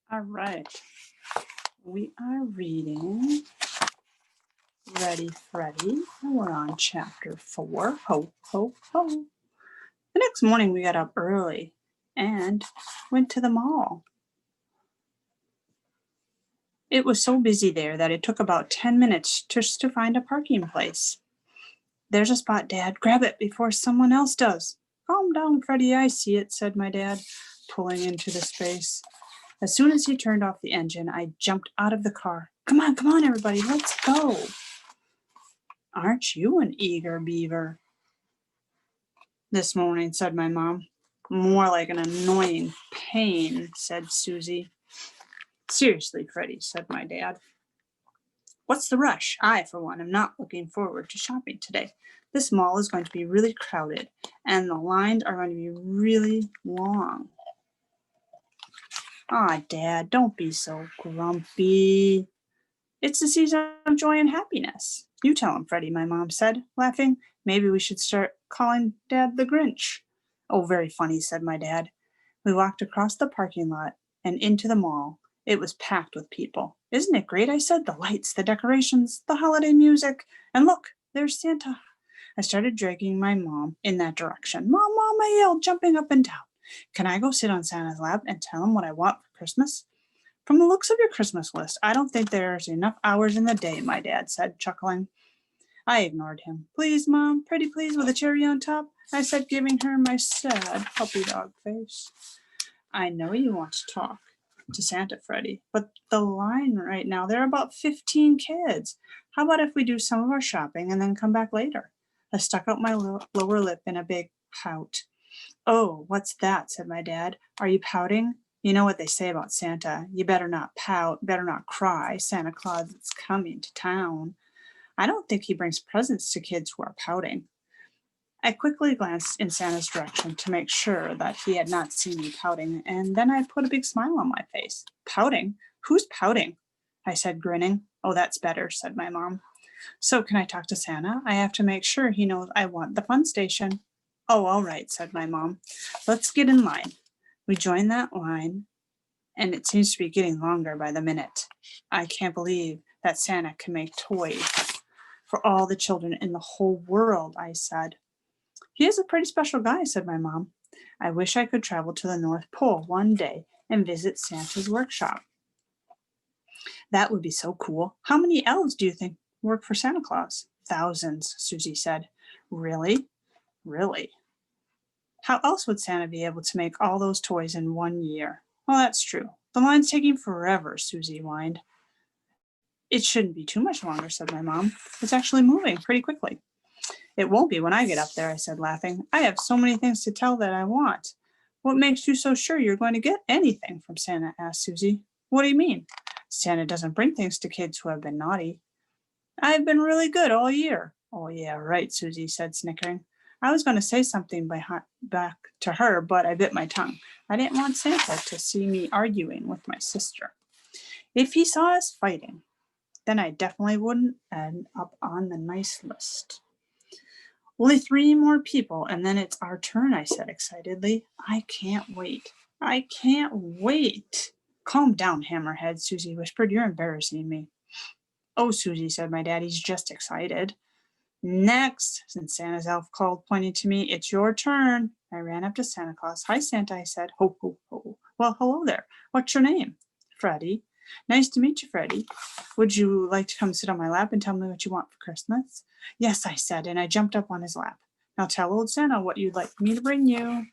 All right, we are reading Ready Freddy, and we're on chapter 4, Ho, Ho, Ho. The next morning we got up early and went to the mall. It was so busy there that it took about 10 minutes just to find a parking place. There's a spot, Dad. Grab it before someone else does. Calm down, Freddy. I see it, said my dad, pulling into the space. As soon as he turned off the engine, I jumped out of the car. Come on, everybody, let's go. Aren't you an eager beaver? This morning, said my mom. More like an annoying pain, said Susie. Seriously, Freddy, said my dad. What's the rush? I, for one, am not looking forward to shopping today. This mall is going to be really crowded, and the lines are going to be really long. Ah, Dad, don't be so grumpy. It's the season of joy and happiness. You tell him, Freddy, my mom said, laughing. Maybe we should start calling Dad the Grinch. Oh, very funny, said my dad. We walked across the parking lot and into the mall. It was packed with people. Isn't it great? I said. The lights, the decorations, the holiday music. And look, there's Santa. I started dragging my mom in that direction. Mom, I yelled, jumping up and down. Can I go sit on Santa's lap and tell him what I want for Christmas? From the looks of your Christmas list, I don't think there's enough hours in the day, my dad said, chuckling. I ignored him. Please, Mom, pretty please, with a cherry on top, I said, giving her my sad puppy dog face. I know you want to talk to Santa, Freddy, but the line right now, there are about 15 kids. How about if we do some of our shopping and then come back later? I stuck out my lower lip in a big pout. Oh, what's that? Said my dad. Are you pouting? You know what they say about Santa. You better not pout, better not cry. Santa Claus is coming to town. I don't think he brings presents to kids who are pouting. I quickly glanced in Santa's direction to make sure that he had not seen me pouting, and then I put a big smile on my face. Pouting? Who's pouting? I said, grinning. Oh, that's better, said my mom. So can I talk to Santa? I have to make sure he knows I want the fun station. Oh, all right, said my mom. Let's get in line. We joined that line, and it seems to be getting longer by the minute. I can't believe that Santa can make toys for all the children in the whole world, I said. He is a pretty special guy, said my mom. I wish I could travel to the North Pole one day and visit Santa's workshop. That would be so cool. How many elves do you think work for Santa Claus? Thousands, Susie said. Really? Really? How else would Santa be able to make all those toys in 1 year? Well, that's true. The line's taking forever, Susie whined. It shouldn't be too much longer, said my mom. It's actually moving pretty quickly. It won't be when I get up there, I said, laughing. I have so many things to tell that I want. What makes you so sure you're going to get anything from Santa? Asked Susie. What do you mean? Santa doesn't bring things to kids who have been naughty. I've been really good all year. Oh, yeah, right, Susie said, snickering. I was going to say something back to her, but I bit my tongue. I didn't want Santa to see me arguing with my sister. If he saw us fighting, then I definitely wouldn't end up on the nice list. Only 3 more people, and then it's our turn, I said excitedly. I can't wait. I can't wait. Calm down, Hammerhead, Susie whispered. You're embarrassing me. Oh, Susie, said my dad, he's just excited. Next, since Santa's elf called, pointing to me, it's your turn. I ran up to Santa Claus. Hi, Santa, I said. Ho, ho, ho. Well, hello there. What's your name? Freddy. Nice to meet you, Freddy. Would you like to come sit on my lap and tell me what you want for Christmas? Yes, I said, and I jumped up on his lap. Now tell old Santa what you'd like me to bring you.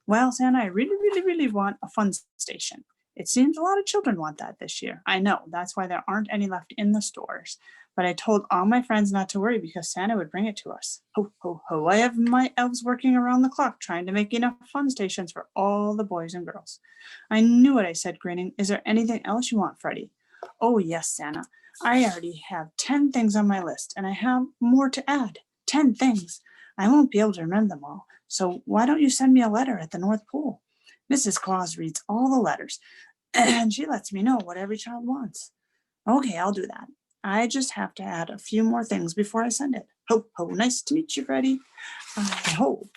Well, Santa, I really want a fun station. It seems a lot of children want that this year. I know, that's why there aren't any left in the stores. but I told all my friends not to worry because Santa would bring it to us. Ho, ho, ho. I have my elves working around the clock trying to make enough fun stations for all the boys and girls. I knew it, I said, grinning. Is there anything else you want, Freddie? Oh, yes, Santa. I already have 10 things on my list, and I have more to add. 10 things. I won't be able to remember them all, so why don't you send me a letter at the North Pole? Mrs. Claus reads all the letters, and she lets me know what every child wants. Okay, I'll do that. I just have to add a few more things before I send it. Ho, ho, nice to meet you, Freddie. I hope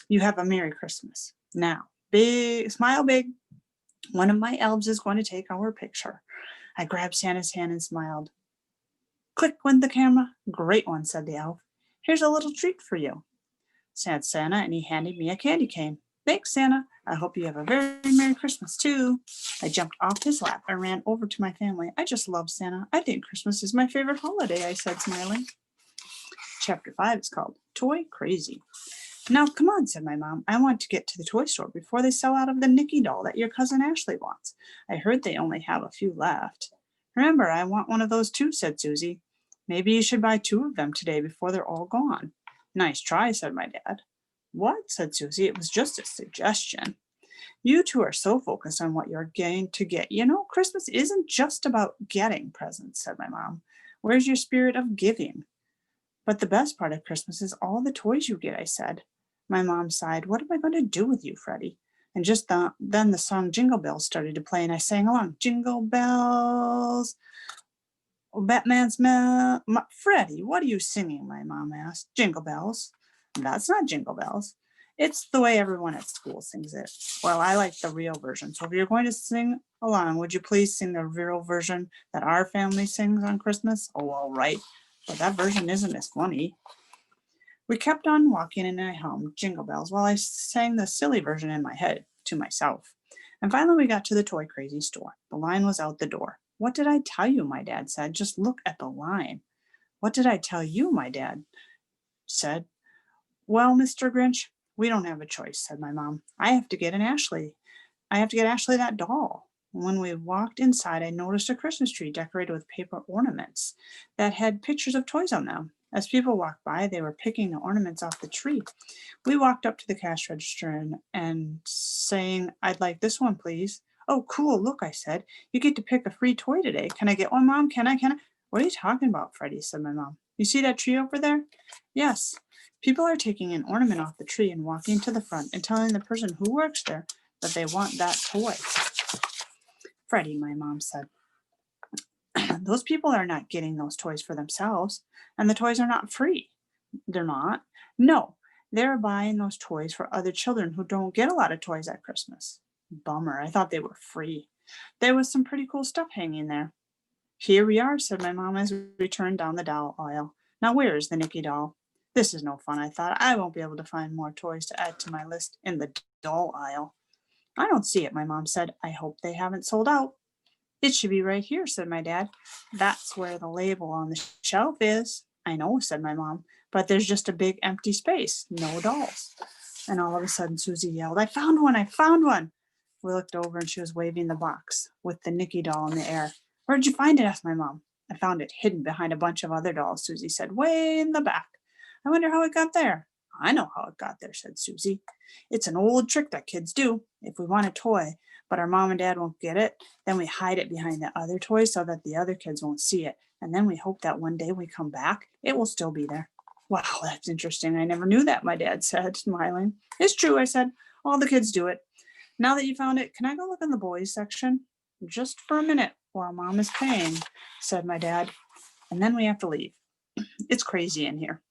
you have a Merry Christmas. Now, big, smile big. One of my elves is going to take our picture. I grabbed Santa's hand and smiled. Click went the camera. Great one, said the elf. Here's a little treat for you, said Santa, and he handed me a candy cane. Thanks, Santa. I hope you have a very Merry Christmas, too. I jumped off his lap and ran over to my family. I just love Santa. I think Christmas is my favorite holiday, I said, smiling. Chapter 5 is called Toy Crazy. Now, come on, said my mom. I want to get to the toy store before they sell out of the Nicky doll that your cousin Ashley wants. I heard they only have a few left. Remember, I want one of those too, said Susie. Maybe you should buy 2 of them today before they're all gone. Nice try, said my dad. What? Said Susie. It was just a suggestion. You two are so focused on what you're going to get. You know, Christmas isn't just about getting presents, said my mom. Where's your spirit of giving? But the best part of Christmas is all the toys you get, I said. My mom sighed. What am I going to do with you, Freddie? And just then the song Jingle Bells started to play, and I sang along. Jingle bells. Oh, Batman's Freddie, what are you singing? My mom asked. Jingle bells. That's not Jingle Bells. It's the way everyone at school sings it. Well, I like the real version. So if you're going to sing along, would you please sing the real version that our family sings on Christmas? Oh, all right. But that version isn't as funny. We kept on walking and I hummed Jingle Bells while I sang the silly version in my head to myself. And finally we got to the Toy Crazy store. The line was out the door. What did I tell you? My dad said. Just look at the line. What did I tell you? My dad said. Well, Mr. Grinch, we don't have a choice, said my mom. I have to get Ashley that doll. When we walked inside, I noticed a Christmas tree decorated with paper ornaments that had pictures of toys on them. As people walked by, they were picking the ornaments off the tree. We walked up to the cash register and saying, I'd like this one, please. Oh, cool. Look, I said, you get to pick a free toy today. Can I get one, Mom? Can I? What are you talking about, Freddie? Said my mom. You see that tree over there? Yes. People are taking an ornament off the tree and walking to the front and telling the person who works there that they want that toy. Freddie, my mom said, those people are not getting those toys for themselves, and the toys are not free. They're not. No, they're buying those toys for other children who don't get a lot of toys at Christmas. Bummer. I thought they were free. There was some pretty cool stuff hanging there. Here we are, said my mom as we turned down the doll aisle. Now where is the Nicky doll? This is no fun, I thought. I won't be able to find more toys to add to my list in the doll aisle. I don't see it, my mom said. I hope they haven't sold out. It should be right here, said my dad. That's where the label on the shelf is. I know, said my mom, but there's just a big empty space, no dolls. And all of a sudden, Susie yelled, I found one, I found one. We looked over and she was waving the box with the Nicky doll in the air. Where'd you find it? Asked my mom. I found it hidden behind a bunch of other dolls, Susie said, way in the back. I wonder how it got there. I know how it got there, said Susie. It's an old trick that kids do. If we want a toy, but our mom and dad won't get it, then we hide it behind the other toys so that the other kids won't see it. And then we hope that one day we come back, it will still be there. Wow, that's interesting. I never knew that, my dad said, smiling. It's true, I said. All the kids do it. Now that you found it, can I go look in the boys section? Just for a minute while Mom is paying, said my dad. And then we have to leave. It's crazy in here.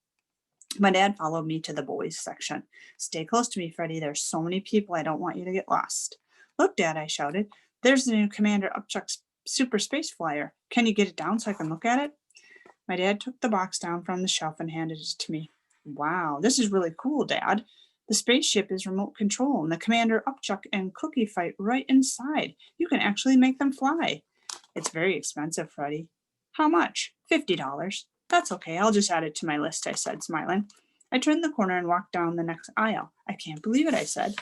My dad followed me to the boys section. Stay close to me, Freddie. There's so many people. I don't want you to get lost. Look, Dad, I shouted. There's the new Commander Upchuck's Super Space Flyer. Can you get it down so I can look at it? My dad took the box down from the shelf and handed it to me. Wow, this is really cool, Dad. The spaceship is remote control, and the Commander Upchuck and Cookie fight right inside. You can actually make them fly. It's very expensive, Freddie. How much? $50. That's okay. I'll just add it to my list, I said, smiling. I turned the corner and walked down the next aisle. I can't believe it, I said.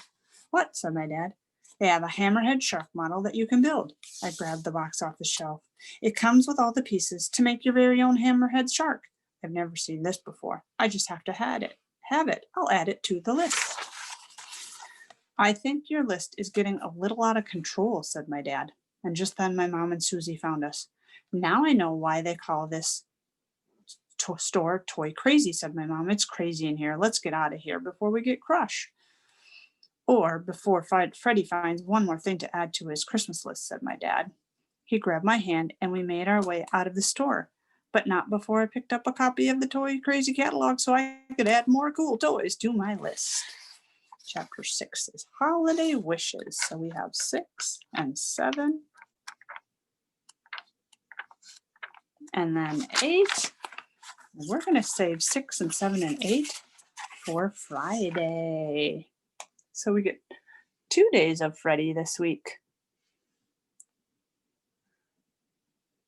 What? Said my dad. They have a hammerhead shark model that you can build. I grabbed the box off the shelf. It comes with all the pieces to make your very own hammerhead shark. I've never seen this before. I just have to have it. I'll add it to the list. I think your list is getting a little out of control, said my dad. And just then my mom and Susie found us. Now I know why they call this store Toy Crazy, said my mom. It's crazy in here. Let's get out of here before we get crushed. Or before Freddy finds one more thing to add to his Christmas list, said my dad. He grabbed my hand and we made our way out of the store, but not before I picked up a copy of the Toy Crazy catalog so I could add more cool toys to my list. Chapter 6 is Holiday Wishes. So we have 6 and 7. And then 8. We're going to save 6 and 7 and 8 for Friday. So we get 2 days of Freddy this week.